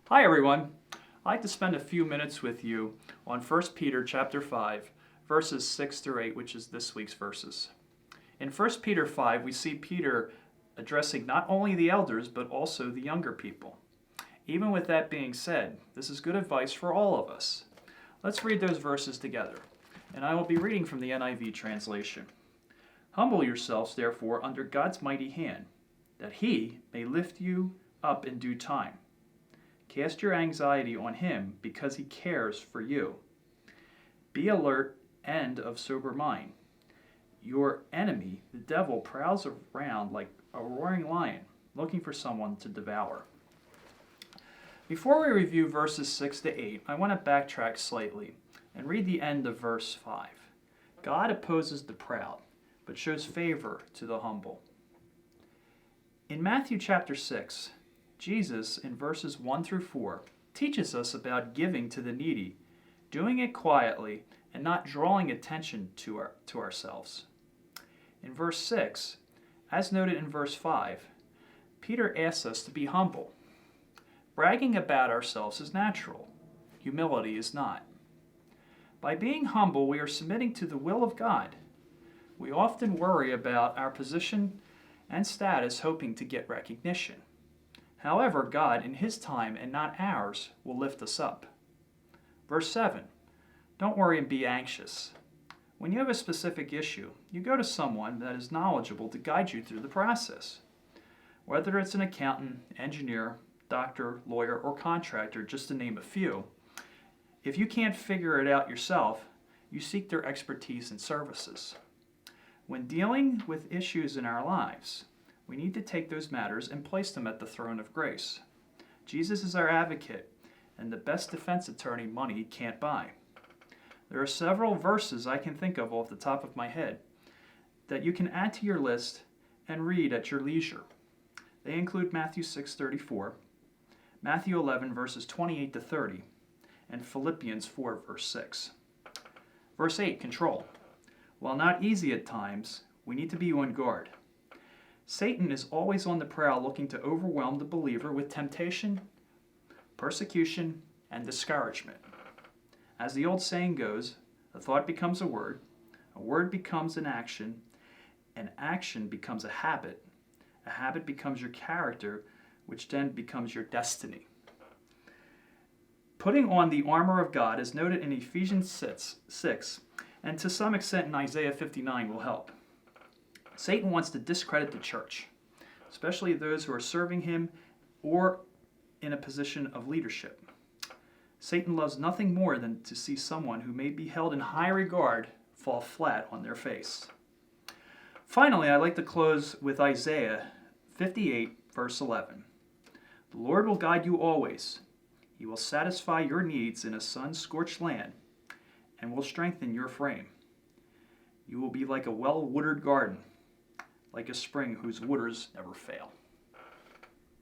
Hi everyone. I'd like to spend a few minutes with you on 1 Peter chapter 5, verses 6 through 8, which is this week's verses. In 1 Peter 5, we see Peter addressing not only the elders, but also the younger people. Even with that being said, this is good advice for all of us. Let's read those verses together, and I will be reading from the NIV translation. Humble yourselves, therefore, under God's mighty hand, that He may lift you up in due time. Cast your anxiety on Him because He cares for you. Be alert and of sober mind. Your enemy, the devil, prowls around like a roaring lion, looking for someone to devour. Before we review verses 6 to 8, I want to backtrack slightly and read the end of verse 5. God opposes the proud, but shows favor to the humble. In Matthew chapter 6, Jesus, in verses 1 through 4, teaches us about giving to the needy, doing it quietly, and not drawing attention to ourselves. In verse 6, as noted in verse 5, Peter asks us to be humble. Bragging about ourselves is natural. Humility is not. By being humble, we are submitting to the will of God. We often worry about our position and status, hoping to get recognition. However, God, in His time and not ours, will lift us up. Verse 7, don't worry and be anxious. When you have a specific issue, you go to someone that is knowledgeable to guide you through the process. Whether it's an accountant, engineer, doctor, lawyer, or contractor, just to name a few, if you can't figure it out yourself, you seek their expertise and services. When dealing with issues in our lives, we need to take those matters and place them at the throne of grace. Jesus is our advocate and the best defense attorney money can't buy. There are several verses I can think of off the top of my head that you can add to your list and read at your leisure. They include Matthew 6:34, Matthew 11 verses 28 to 30, and Philippians 4 verse 6. Verse 8, control. While not easy at times, we need to be on guard. Satan is always on the prowl looking to overwhelm the believer with temptation, persecution, and discouragement. As the old saying goes, a thought becomes a word becomes an action becomes a habit becomes your character, which then becomes your destiny. Putting on the armor of God, as noted in Ephesians 6, and to some extent in Isaiah 59, will help. Satan wants to discredit the church, especially those who are serving him or in a position of leadership. Satan loves nothing more than to see someone who may be held in high regard fall flat on their face. Finally, I'd like to close with Isaiah 58, verse 11. The Lord will guide you always. He will satisfy your needs in a sun-scorched land and will strengthen your frame. You will be like a well-watered garden, like a spring whose waters never fail.